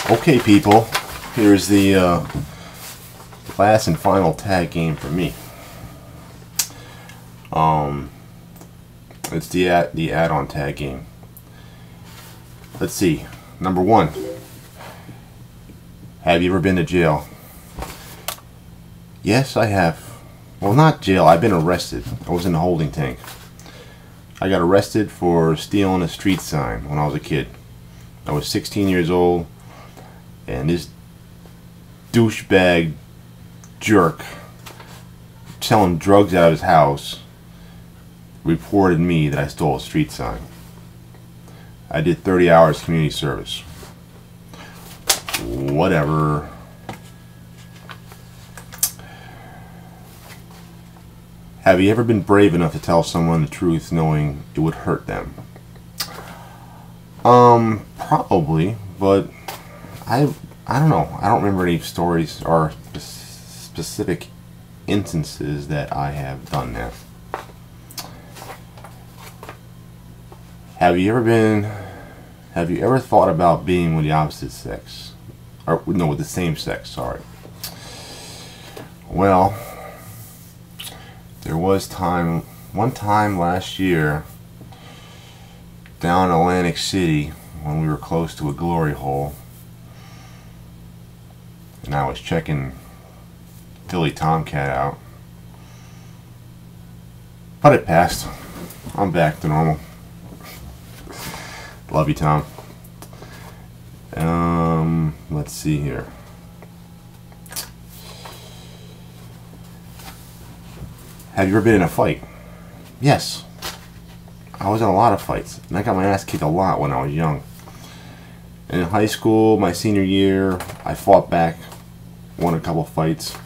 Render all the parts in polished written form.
Okay, people, here's the last and final tag game for me. It's the add-on tag game. Let's see. Number 1. Have you ever been to jail? Yes, I have. Well, not jail. I've been arrested. I was in a holding tank. I got arrested for stealing a street sign when I was a kid. I was 16 years old, and this douchebag jerk selling drugs out of his house reported me that I stole a street sign. I did 30 hours community service. Whatever. Have you ever been brave enough to tell someone the truth knowing it would hurt them? Probably, but I don't know. I don't remember any stories or specific instances that I have done that. Have you ever thought about being with the opposite sex? Or no, with the same sex, sorry. Well, there was one time last year down in Atlantic City when we were close to a glory hole, and I was checking Philly Tomcat out, but it passed. I'm back to normal. Love you, Tom. Let's see here. Have you ever been in a fight? Yes. I was in a lot of fights, and I got my ass kicked a lot when I was young. And in high school, my senior year, I fought back, won a couple fights,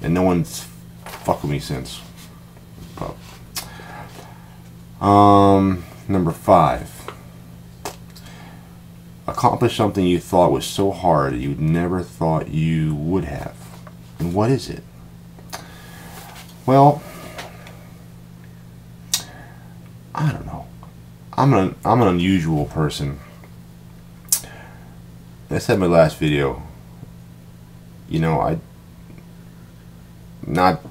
and no one's fucked with me since. But, number 5. Accomplish something you thought was so hard you never thought you would have. And what is it? Well, I don't know. I'm an unusual person. I said in my last video, you know, I, not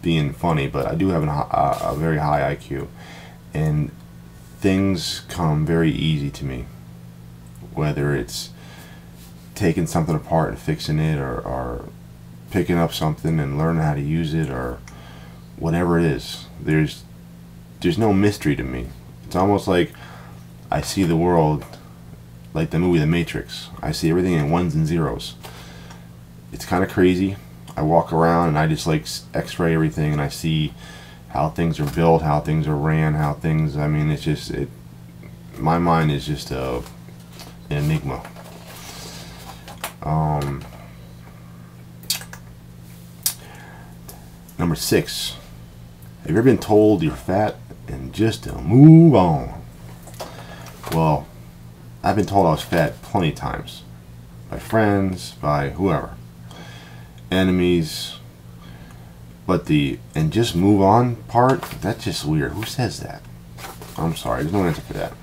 being funny, but I do have a very high IQ, and things come very easy to me. Whether it's taking something apart and fixing it, or picking up something and learning how to use it, or whatever it is, there's no mystery to me. It's almost like I see the world like the movie The Matrix. I see everything in ones and zeros. It's kind of crazy. I walk around and I just like x-ray everything, and I see how things are built, how things are ran, how things, I mean, it's just, my mind is just an enigma. Number 6. Have you ever been told you're fat and just to move on? Well, I've been told I was fat plenty of times. By friends, by whoever. Enemies. But the and just move on part, that's just weird. Who says that? I'm sorry, there's no answer for that.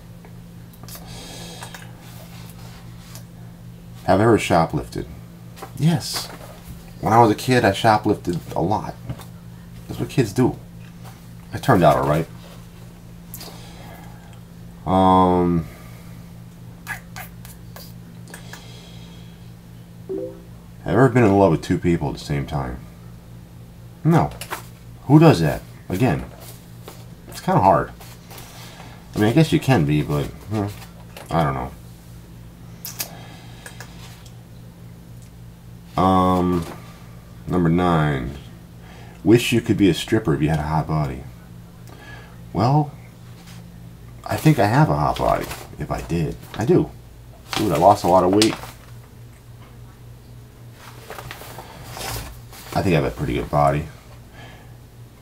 Have I ever shoplifted? Yes. When I was a kid, I shoplifted a lot. That's what kids do. I turned out alright. Have you ever been in love with 2 people at the same time? No. Who does that? Again, it's kind of hard. I mean, I guess you can be, but I don't know. Number 9. Wish you could be a stripper if you had a hot body. Well, I think I have a hot body. If I did. I do. Dude, I lost a lot of weight. I think I have a pretty good body.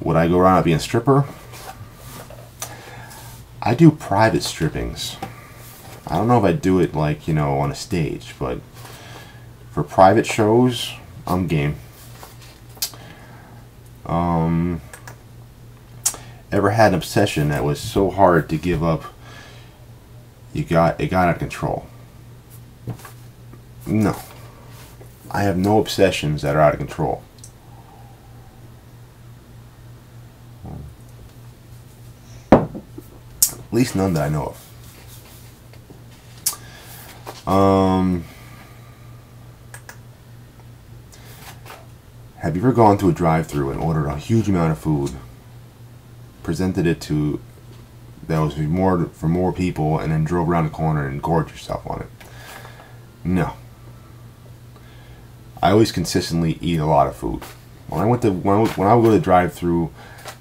Would I go around being a stripper? I do private strippings. I don't know if I do it like, you know, on a stage, but for private shows, I'm game. Ever had an obsession that was so hard to give up, it got out of control? No. I have no obsessions that are out of control. At least none that I know of. Have you ever gone to a drive-thru and ordered a huge amount of food, presented it to that was for more people, and then drove around the corner and gorged yourself on it? No. I always consistently eat a lot of food. When I would go to the drive-thru,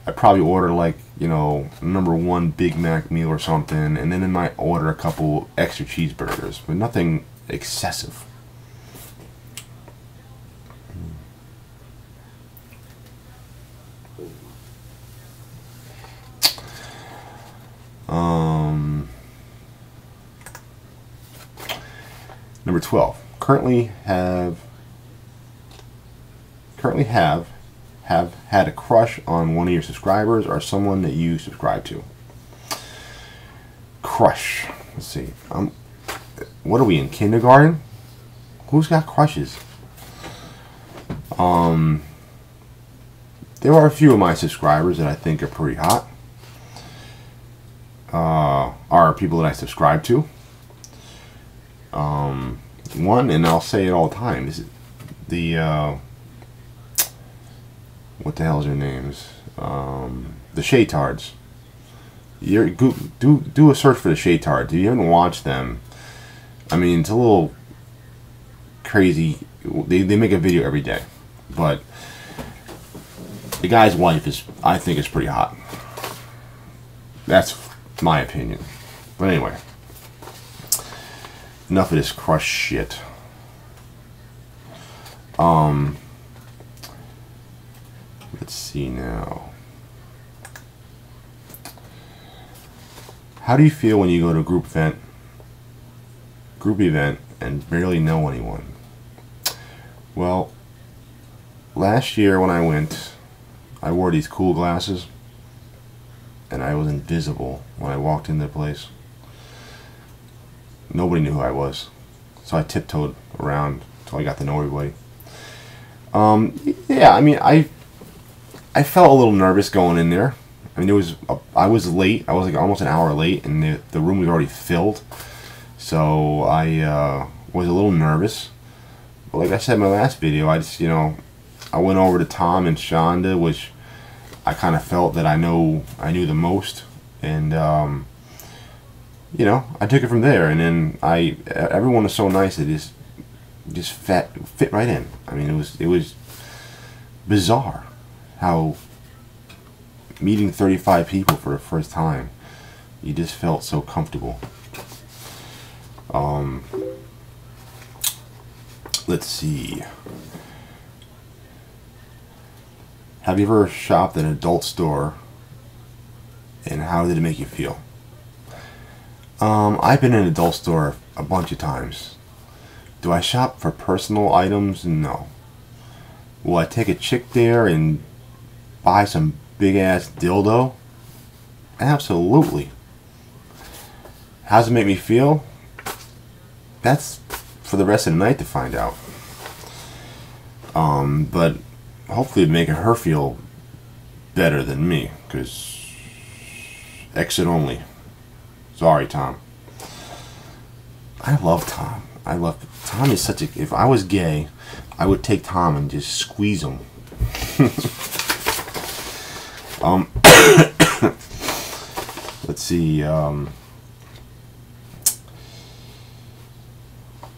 I probably order like, you know, #1 Big Mac meal or something, and then I might order a couple extra cheeseburgers, but nothing excessive. Number 12. Currently have had a crush on one of your subscribers or someone that you subscribe to. Crush. Let's see. What are we, in kindergarten? Who's got crushes? There are a few of my subscribers that I think are pretty hot. Are people that I subscribe to. One, and I'll say it all the time, is the what the hell is their names? The Shaytards. Do a search for the Shaytards. If you haven't watched them, I mean, it's a little crazy. They make a video every day, but the guy's wife I think is pretty hot. That's my opinion. But anyway, enough of this crush shit. Let's see now. How do you feel when you go to a group event and barely know anyone? Well, last year when I went, I wore these cool glasses and I was invisible when I walked into the place. Nobody knew who I was, so I tiptoed around until I got to know everybody. Yeah, I mean, I felt a little nervous going in there. I mean, I was late. I was like almost an hour late, and the room was already filled. So I was a little nervous. But like I said in my last video, I just, I went over to Tom and Shonda, which I kind of felt that I knew the most, and I took it from there. And then everyone was so nice that it just fit right in. I mean, it was bizarre how meeting 35 people for the first time, you just felt so comfortable. Let's see. Have you ever shopped at an adult store, and how did it make you feel? I've been in an adult store a bunch of times. Do I shop for personal items? No. Will I take a chick there and buy some big ass dildo? Absolutely. How does it make me feel? That's for the rest of the night to find out. But hopefully it'd make her feel better than me, because exit only. Sorry, Tom. I love Tom. Tom is such a... If I was gay, I would take Tom and just squeeze him. Let's see.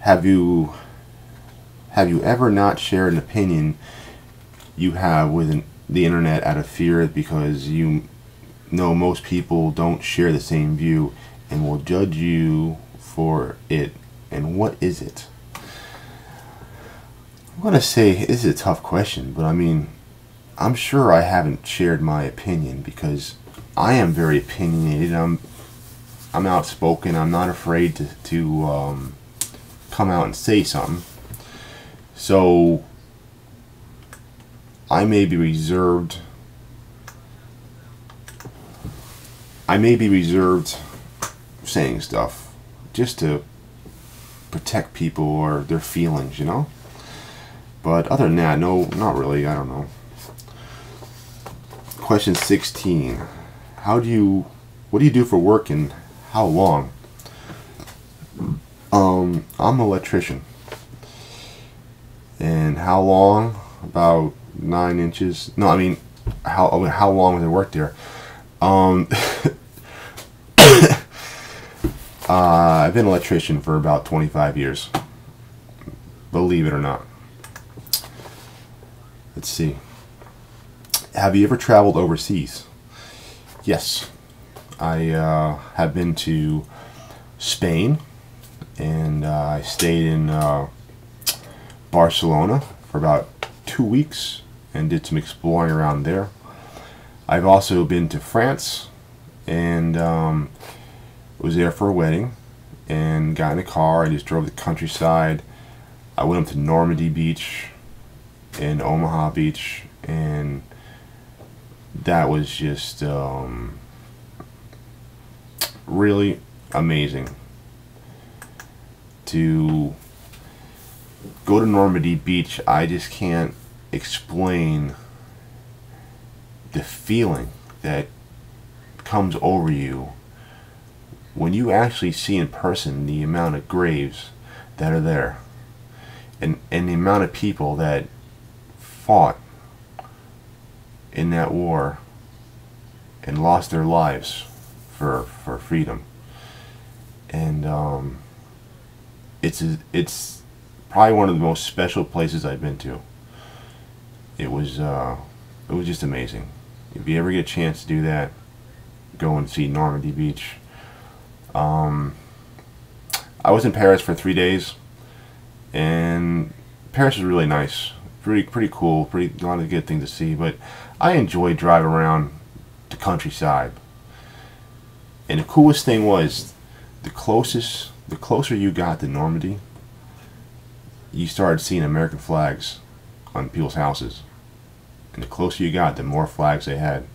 Have you ever not shared an opinion you have with the internet out of fear because you know most people don't share the same view and will judge you for it? And what is it? I'm gonna say this is a tough question, but I mean, I'm sure I haven't shared my opinion because I am very opinionated. I'm outspoken. I'm not afraid to come out and say something. So I may be reserved. saying stuff just to protect people or their feelings, you know. But other than that, no, not really. I don't know. Question 16. What do you do for work and how long? I'm an electrician. And how long? About 9 inches. No, I mean, how long was I work there? I've been an electrician for about 25 years. Believe it or not. Let's see. Have you ever traveled overseas? Yes. I have been to Spain, and I stayed in Barcelona for about 2 weeks and did some exploring around there. I've also been to France, and was there for a wedding, and got in a car and just drove the countryside. I went up to Normandy Beach and Omaha Beach, and that was just really amazing. To go to Normandy Beach, I just can't explain the feeling that comes over you when you actually see in person the amount of graves that are there, and the amount of people that fought in that war and lost their lives for freedom. And it's probably one of the most special places I've been to. It was just amazing. If you ever get a chance to do that, go and see Normandy Beach. I was in Paris for 3 days, and Paris is really nice, pretty cool, a lot of good things to see. But I enjoyed driving around the countryside, and the coolest thing was the closer you got to Normandy, you started seeing American flags on people's houses, and the closer you got, the more flags they had.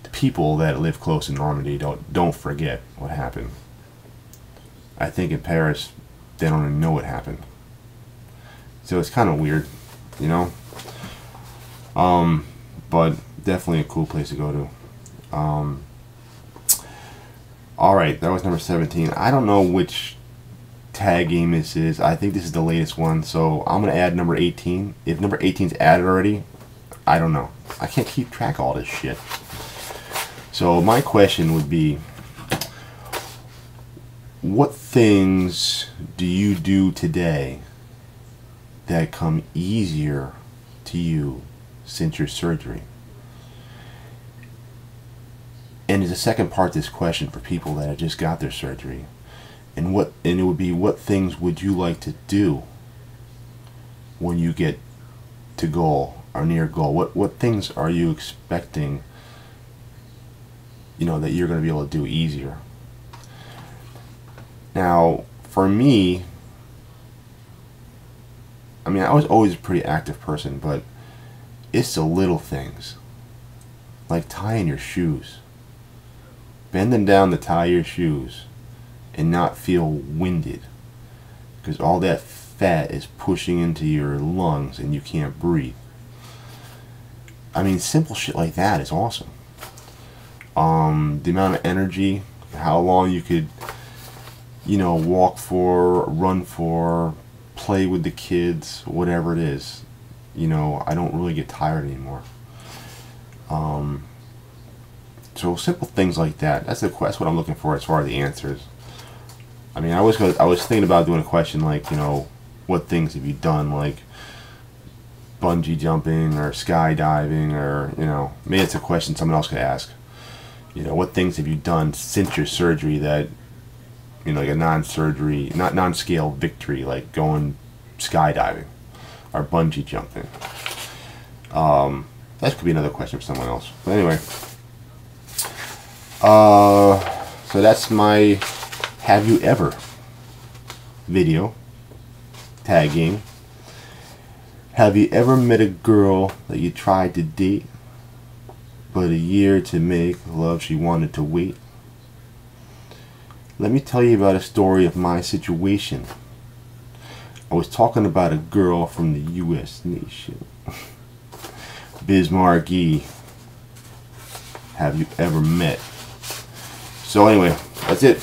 The people that live close to Normandy don't forget what happened. I think in Paris they don't even know what happened. So it's kind of weird, you know. But definitely a cool place to go to. Alright, that was number 17. I don't know which tag game this is. I think this is the latest one, so I'm going to add number 18. If number 18 is added already, I don't know. I can't keep track of all this shit. So my question would be, what things do you do today that come easier to you since your surgery? And there's a second part to this question for people that have just got their surgery. And it would be, what things would you like to do when you get to goal or near goal? What things are you expecting, you know, that you're going to be able to do easier? Now, for me, I mean, I was always a pretty active person, but it's the little things, like tying your shoes. Bend them down to tie your shoes and not feel winded, because all that fat is pushing into your lungs and you can't breathe. I mean, simple shit like that is awesome. The amount of energy, how long you could, you know, walk for, run for, play with the kids, whatever it is. You know, I don't really get tired anymore. So simple things like that. That's what I'm looking for as far as the answers. I mean, I was thinking about doing a question like, you know, what things have you done, like bungee jumping or skydiving, or, you know, maybe it's a question someone else could ask. You know, what things have you done since your surgery that, you know, like a non-surgery, not non-scale victory, like going skydiving or bungee jumping. That could be another question for someone else. But anyway, so that's my have you ever video tag game. Have you ever met a girl that you tried to date, but a year to make love she wanted to wait? Let me tell you about a story of my situation. I was talking about a girl from the U.S. nation. Bismarcky. Have you ever met? So anyway, that's it.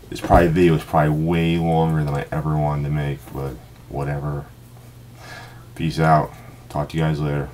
This video is probably way longer than I ever wanted to make, but whatever. Peace out. Talk to you guys later.